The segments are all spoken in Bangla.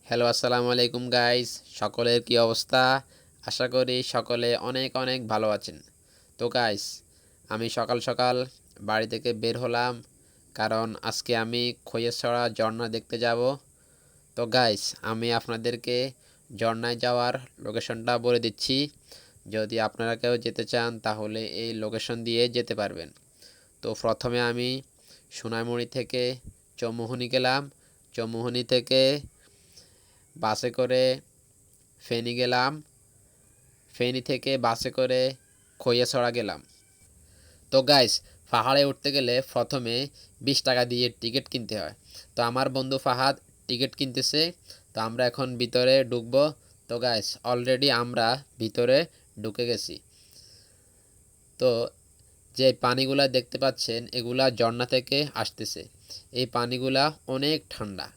হ্যালো আসসালামু আলাইকুম গাইস, সকলের কি অবস্থা? আশা করি সকলে অনেক অনেক ভালো আছেন। তো গাইস, আমি সকাল সকাল বাড়ি থেকে বের হলাম, কারণ আজকে আমি খৈয়াছড়া ঝর্ণা দেখতে যাব। তো গাইস, আমি আপনাদেরকে ঝর্ণায় যাওয়ার লোকেশনটা বলে দিচ্ছি। যদি আপনারা কেউ যেতে চান তাহলে এই লোকেশন দিয়ে যেতে পারবেন। তো প্রথমে আমি সোনাইমুড়ি থেকে চৌমুহনী গেলাম। চৌমুহনী থেকে বাসে করে ফেনী গেলাম। ফেনী থেকে বাসে করে খৈয়াছড়া গেলাম। তো গাইস, পাহাড়ে উঠতে গেলে প্রথমে 20 টাকা দিয়ে টিকিট কিনতে হয়। তো আমার বন্ধু ফাহাদ টিকিট কিনতেছে। তো আমরা এখন ভিতরে ঢুকবো। তো গাইস, অলরেডি আমরা ভিতরে ঢুকে গেছি। তো যে পানিগুলা দেখতে পাচ্ছেন এগুলা ঝর্ণা থেকে আসতেছে। এই পানিগুলা অনেক ঠান্ডা।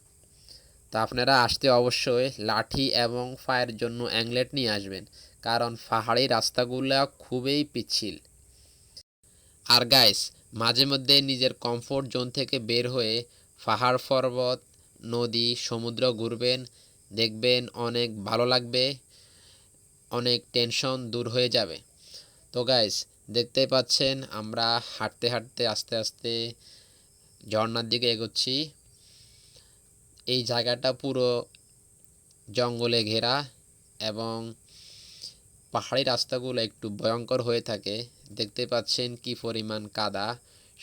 তো আপনারা আসতে অবশ্যই লাঠি এবং পায়ের জন্য অ্যাংলেট নিয়ে আসবেন, কারণ পাহাড়ি রাস্তাগুলো খুবই পিচ্ছিল। আর গাইস, মাঝে মধ্যে নিজের কমফোর্ট জোন থেকে বের হয়ে পাহাড় পর্বত নদী সমুদ্র ঘুরবেন, দেখবেন অনেক ভালো লাগবে, অনেক টেনশন দূর হয়ে যাবে। তো গাইস, দেখতেই পাচ্ছেন আমরা হাঁটতে হাঁটতে আস্তে আস্তে ঝর্ণার দিকে এগোচ্ছি। এই জায়গাটা পুরো জঙ্গলে ঘেরা এবং পাহাড়ি রাস্তাগুলো একটু ভয়ঙ্কর হয়ে থাকে। দেখতে পাচ্ছেন কি পরিমাণ কাদা।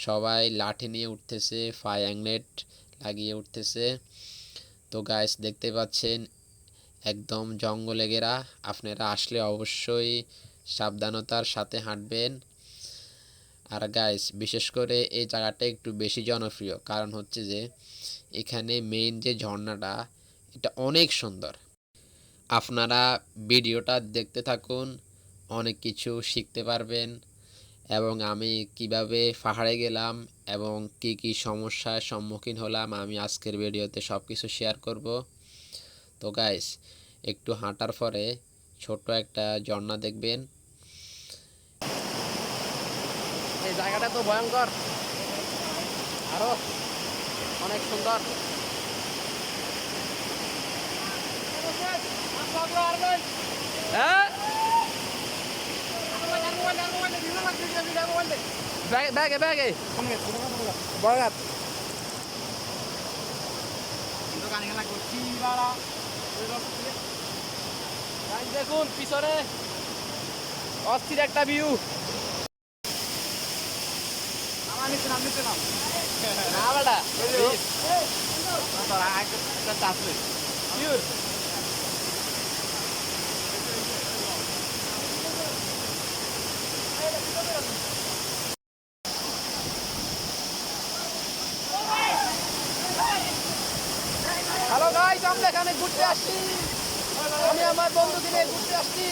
সবাই লাঠি নিয়ে উঠতেছে, ফায়ার অ্যাংলেট লাগিয়ে উঠতেছে। তো গাইস, দেখতে পাচ্ছেন একদম জঙ্গলে ঘেরা। আপনারা আসলে অবশ্যই সাবধানতার সাথে হাঁটবেন। আর গাইস, বিশেষ করে এই জায়গাটা একটু বেশি জনপ্রিয়, কারণ হচ্ছে যে এখানে মেইন যে ঝর্ণাটা, এটা অনেক সুন্দর। আপনারা ভিডিওটা দেখতে থাকুন, অনেক কিছু শিখতে পারবেন। এবং আমি কিভাবে পাহাড়ে গেলাম এবং কি কি সমস্যার সম্মুখীন হলাম আমি আজকের ভিডিওতে সব কিছু শেয়ার করব। তো গাইস, একটু হাঁটার পরে ছোট্ট একটা ঝর্ণা দেখবেন। এই জায়গাটা তো ভয়ঙ্কর, আরো অনেক সুন্দর। হ্যাঁ, ব্যাগে ব্যাগে বরগাত দেখুন পিছনে অস্থির একটা ভিউ। না বেটা, হ্যালো গাইস, আমরা এখানে ঘুরতে আসছি। আমি আমার বন্ধুকে নিয়ে ঘুরতে আসছি।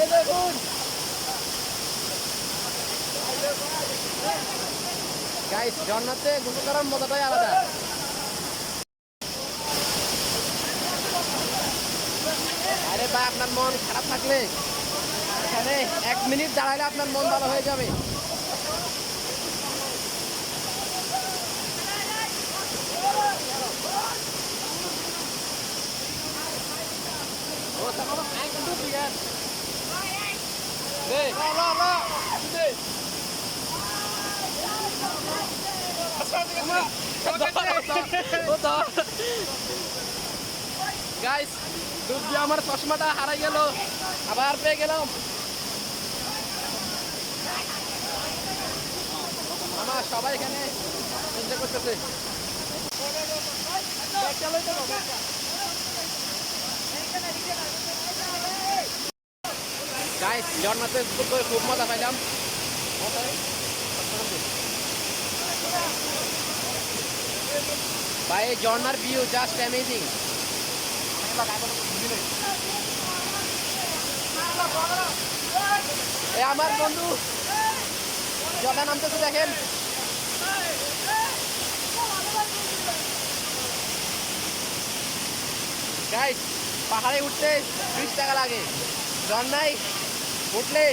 এই দেখুন গাইস, ঝর্ণাতে গোসল করার মজাটাই আলাদা। আরে ভাই, আপনার মন খারাপ থাকলে এখানে 1 মিনিট দাঁড়াইলে আপনার মন ভালো হয়ে যাবে। গাইস, ডুব দিয়ে আমার চশমাটা হারাই গেল, আবার পেয়ে গেলাম। আমার সবাই এখানে এনজয় করতেছে। গাইস, ঝর্ণাতে খুব মজা পাইলাম ভাই। ঝর্ণার ভিউ জাস্ট অ্যামেজিং। এ আমার বন্ধু ঝর্ণা নামতেছে, দেখেন। গাইস, পাহাড়ে উঠতে 20 টাকা লাগে, ঝর্ণায় উঠলে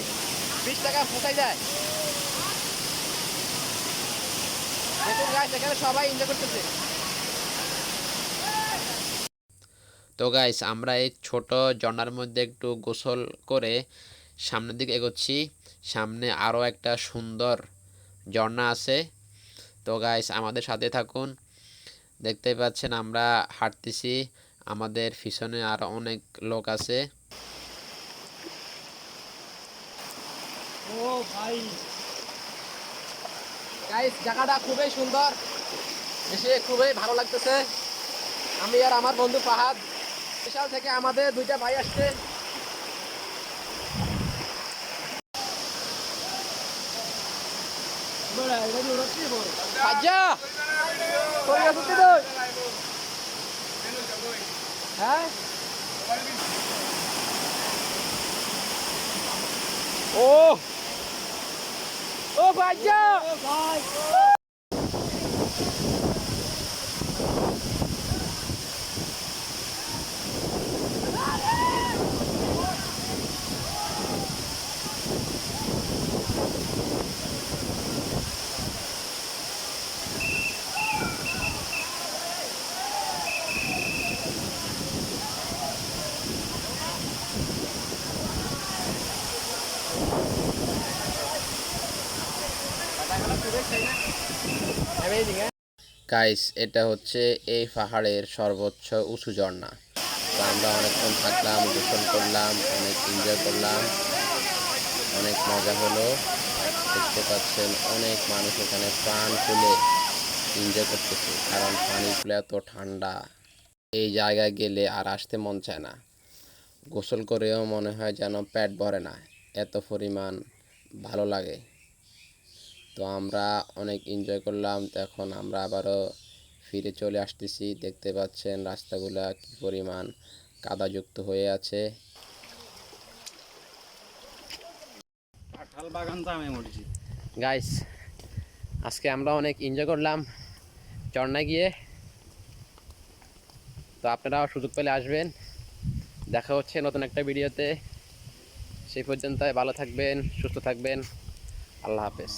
20 টাকা ফুটাই যায়। দেখুন গাইস, এখানে সবাই এনজয় করতেছে। তো গাইস আমরা এই ছোট ঝর্ণার মধ্যে একটু গোসল করে সামনের দিকে এগোচ্ছি। সামনে আরও একটা সুন্দর ঝর্ণা আছে। তো গাইস আমাদের সাথে থাকুন। দেখতেই পাচ্ছেন আমরা হাঁটতেছি, আমাদের পিছনে আরো অনেক লোক আছে। ও ভাই গাইস, জায়গাটা খুবই সুন্দর, এসে খুবই ভালো লাগতেছে। আমি আর আমার বন্ধু ফাহাদ, বিশাল থেকে আমাদের দুইটা ভাই আসছে। আচ্ছা হ্যাঁ ও ও ভাইয়া ভাই গাইস এটা হচ্ছে এই পাহাড়ের সর্বোচ্চ উঁচু ঝর্ণা। তো আমরা অনেকক্ষণ থাকলাম, গোসল করলাম, অনেক এনজয় করলাম, অনেক মজা হলো। দেখতে পাচ্ছেন অনেক মানুষ এখানে প্রাণ খুলে এনজয় করতেছে, কারণ পানিগুলো এত ঠান্ডা। এই জায়গায় গেলে আর আসতে মন চায় না। গোসল করেও মনে হয় যেন পেট ভরে না, এত পরিমাণ ভালো লাগে। তো আমরা অনেক এনজয় করলাম। তো এখন আমরা আবারও ফিরে চলে আসতেছি। দেখতে পাচ্ছেন রাস্তাগুলা কি পরিমাণ কাদাযুক্ত হয়ে আছে। গাইস আজকে আমরা অনেক এনজয় করলাম ঝর্ণায় গিয়ে। তো আপনারাও সুযোগ পেলে আসবেন। দেখা হচ্ছে নতুন একটা ভিডিওতে। সেই পর্যন্ত ভালো থাকবেন, সুস্থ থাকবেন। আল্লাহ হাফেজ।